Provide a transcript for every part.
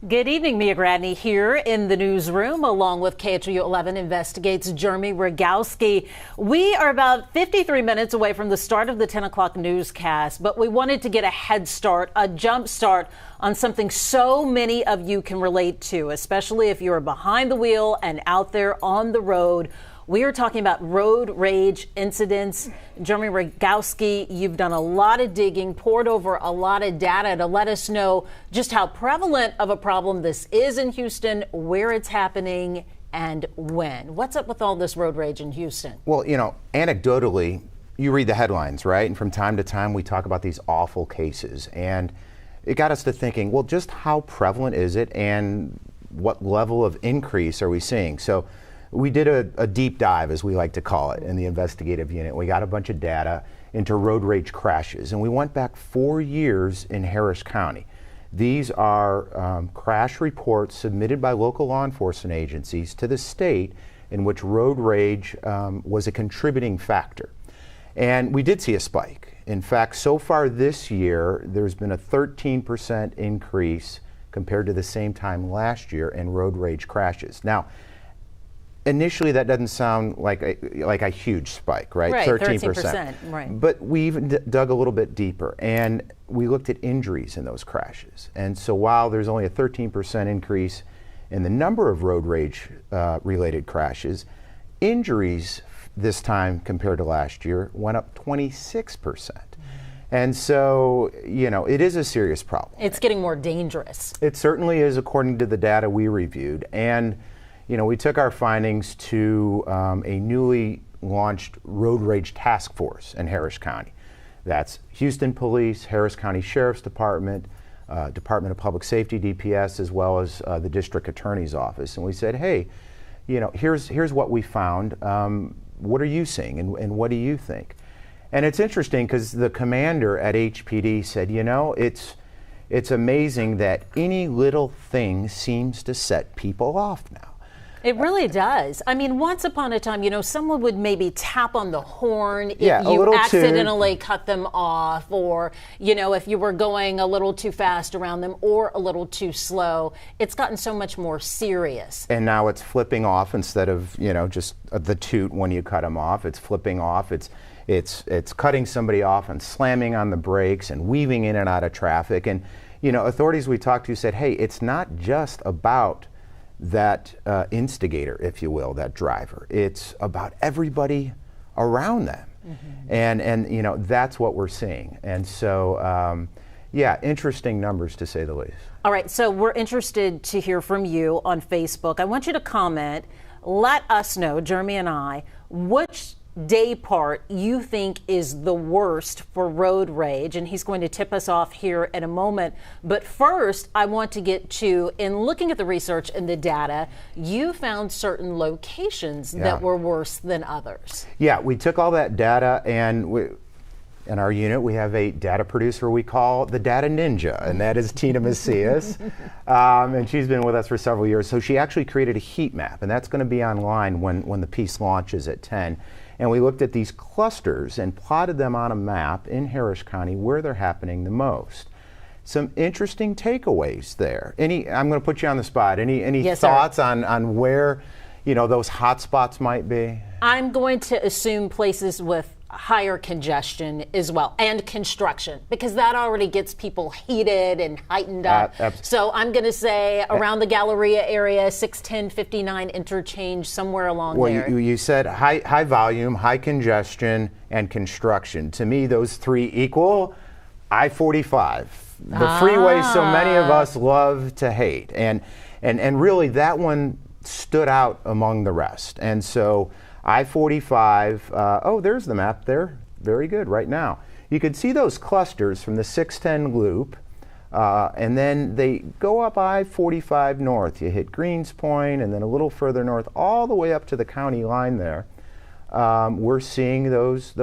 Good evening, Mia Gradney here in the newsroom, along with KHOU 11 Investigates Jeremy Rogalski. We are about 53 minutes away from the start of the 10 o'clock newscast, but we wanted to get a head start, a jump start on something so many of you can relate to, especially if you're behind the wheel and out there on the road. We are talking about road rage incidents. Jeremy Rogalski, you've done a lot of digging, poured over a lot of data to let us know just how prevalent of a problem this is in Houston, where it's happening, and when. What's up with all this road rage in Houston? Well, anecdotally, you read the headlines, right? And from time to time, we talk about these awful cases. And it got us to thinking, well, just how prevalent is it and what level of increase are we seeing? So we did a deep dive, as we like to call it, in the investigative unit. We got a bunch of data into road rage crashes, and we went back 4 years in Harris County. These are crash reports submitted by local law enforcement agencies to the state in which road rage was a contributing factor. And we did see a spike. In fact, so far this year, there's been a 13% increase compared to the same time last year in road rage crashes. Now, initially, that doesn't sound like a huge spike, right? Right, 13%. Right. But we even dug a little bit deeper, and we looked at injuries in those crashes. And so while there's only a 13% increase in the number of road rage related crashes, injuries this time compared to last year went up 26%. And so, it is a serious problem. It's getting more dangerous. It certainly is, according to the data we reviewed. And we took our findings to a newly launched road rage task force in Harris County. That's Houston Police, Harris County Sheriff's Department, Department of Public Safety, DPS, as well as the District Attorney's Office. And we said, hey, here's what we found. What are you seeing, and what do you think? And it's interesting because the commander at HPD said, it's amazing that any little thing seems to set people off now. It really does. I mean, once upon a time, someone would maybe tap on the horn if a you little accidentally cut them off, or, if you were going a little too fast around them or a little too slow. It's gotten so much more serious. And now it's flipping off instead of, just the toot when you cut them off. It's flipping off. It's cutting somebody off and slamming on the brakes and weaving in and out of traffic. And, authorities we talked to said, hey, it's not just about that instigator, if you will, that driver. It's about everybody around them. Mm-hmm. And that's what we're seeing. And so, interesting numbers, to say the least. All right, so we're interested to hear from you on Facebook. I want you to comment. Let us know, Jeremy and I, which day part you think is the worst for road rage, and he's going to tip us off here in a moment. But first, I want to get to, in looking at the research and the data, you found certain locations that were worse than others. Yeah, we took all that data, and in our unit we have a data producer we call the Data Ninja, and that is Tina Macias. And she's been with us for several years. So she actually created a heat map, and that's going to be online when the piece launches at 10. And we looked at these clusters and plotted them on a map in Harris County where they're happening the most. Some interesting takeaways there. I'm going to put you on the spot. Any Yes, thoughts on where those hot spots might be? I'm going to assume places with higher congestion as well, and construction, because that already gets people heated and heightened up. So I'm going to say around the Galleria area, 610, 59 interchange, somewhere along there. Well, you said high volume, high congestion, and construction. To me, those three equal I-45, the freeway so many of us love to hate. And really that one stood out among the rest. And so I-45, there's the map there. Very good right now. You can see those clusters from the 610 loop, and then they go up I-45 north. You hit Greens Point, and then a little further north, all the way up to the county line there. We're seeing those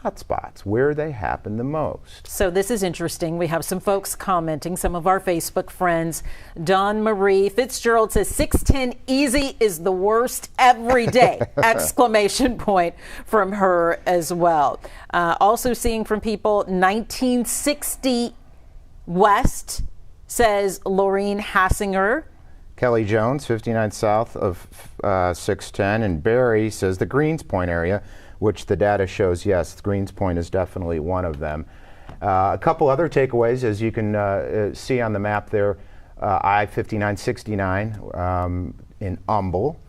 hotspots where they happen the most. So this is interesting. We have some folks commenting, some of our Facebook friends. Dawn Marie Fitzgerald says 610 easy is the worst every day! Exclamation point from her as well. Also seeing from people 1960 West, says Laureen Hassinger. Kelly Jones, 59 south of 610. And Barry says the Greenspoint area, which the data shows, yes, Greenspoint is definitely one of them. A couple other takeaways, as you can see on the map there, I-5969 in Humble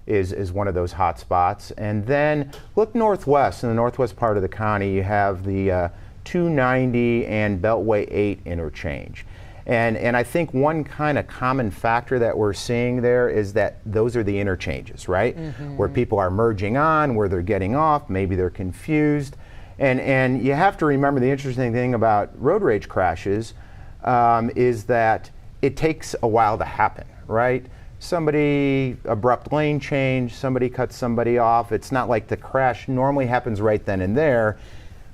is one of those hot spots. And then look northwest, in the northwest part of the county, you have the 290 and Beltway 8 interchange. And I think one kind of common factor that we're seeing there is that those are the interchanges, right? Where people are merging on, where they're getting off, maybe they're confused. And you have to remember the interesting thing about road rage crashes is that it takes a while to happen, right? Somebody, abrupt lane change, somebody cuts somebody off. It's not like the crash normally happens right then and there.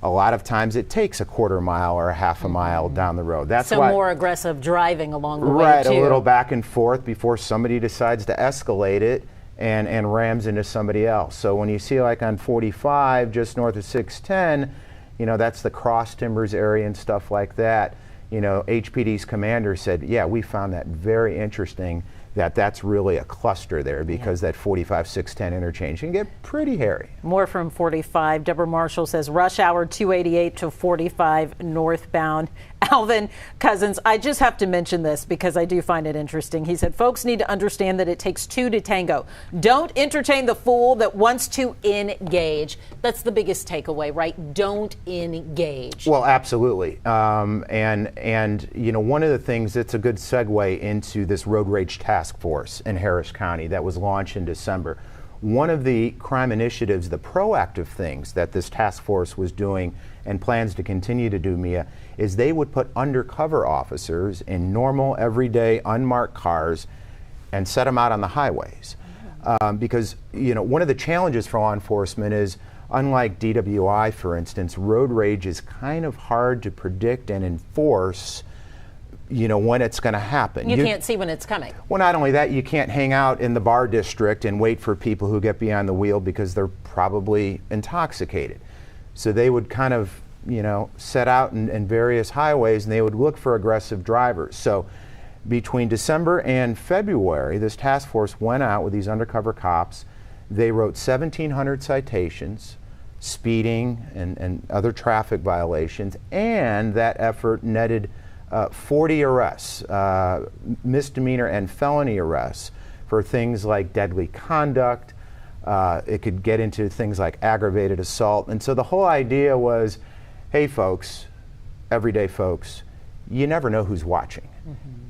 A lot of times it takes a quarter mile or a half a mile down the road. That's so why, more aggressive driving along the way, right, too. a little back and forth before somebody decides to escalate it and rams into somebody else. So when you see like on 45 just north of 610, you know, that's the Cross Timbers area and stuff like that. You know, HPD's commander said, yeah, we found that very interesting, that's really a cluster there because that 45-610 interchange can get pretty hairy. More from 45. Deborah Marshall says rush hour 288 to 45 northbound. Alvin Cousins, I just have to mention this because I do find it interesting. He said folks need to understand that it takes two to tango. Don't entertain the fool that wants to engage. That's the biggest takeaway, right? Don't engage. Well, absolutely. And you know, one of the things, it's a good segue into this road rage task force in Harris County that was launched in December. One of the crime initiatives, the proactive things that this task force was doing and plans to continue to do, Mia, is they would put undercover officers in normal, everyday, unmarked cars and set them out on the highways. Because, you know, one of the challenges for law enforcement is, unlike DWI, for instance, road rage is kind of hard to predict and enforce, you know, when it's going to happen. You can't see when it's coming. Well, not only that, you can't hang out in the bar district and wait for people who get behind the wheel because they're probably intoxicated. So they would kind of, you know, set out in various highways and they would look for aggressive drivers. So between December and February, this task force went out with these undercover cops. They wrote 1,700 citations, speeding and other traffic violations, and that effort netted 40 arrests, misdemeanor and felony arrests for things like deadly conduct. It could get into things like aggravated assault. And so the whole idea was, hey folks, everyday folks, you never know who's watching.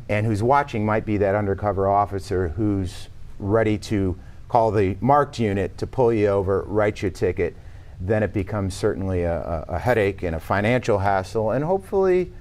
And who's watching might be that undercover officer who's ready to call the marked unit to pull you over, write you a ticket. Then it becomes certainly a headache and a financial hassle, and hopefully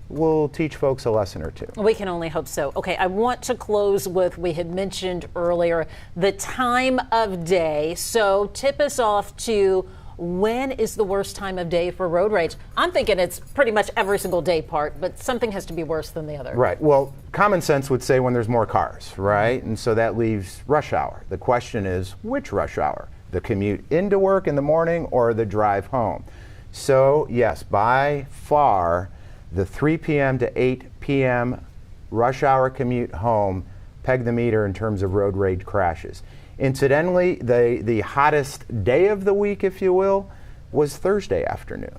we'll teach folks a lesson or two. We can only hope so. Okay, I want to close with, we had mentioned earlier, the time of day. So tip us off to when is the worst time of day for road rage? I'm thinking it's pretty much every single day part, but something has to be worse than the other. Right. Well, common sense would say when there's more cars, right? And so that leaves rush hour. The question is, which rush hour? The commute into work in the morning or the drive home? So yes, by far, the 3 p.m. to 8 p.m. rush hour commute home peg the meter in terms of road rage crashes. Incidentally, the hottest day of the week, if you will, was Thursday afternoon.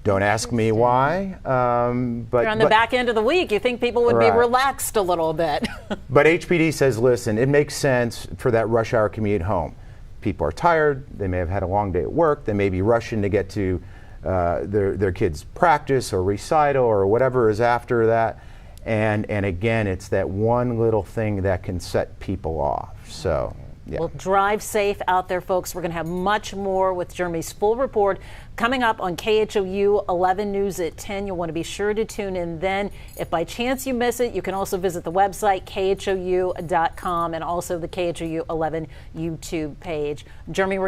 Don't ask me why. But you're on the back end of the week. You think people would be relaxed a little bit. But HPD says, listen, it makes sense for that rush hour commute home. People are tired. They may have had a long day at work. They may be rushing to get to their kids' practice or recital or whatever is after that. And again, it's that one little thing that can set people off. So, yeah. Well, drive safe out there, folks. We're going to have much more with Jeremy's full report coming up on KHOU 11 News at 10. You'll want to be sure to tune in then. If by chance you miss it, you can also visit the website, KHOU.com, and also the KHOU 11 YouTube page. Jeremy Rogalski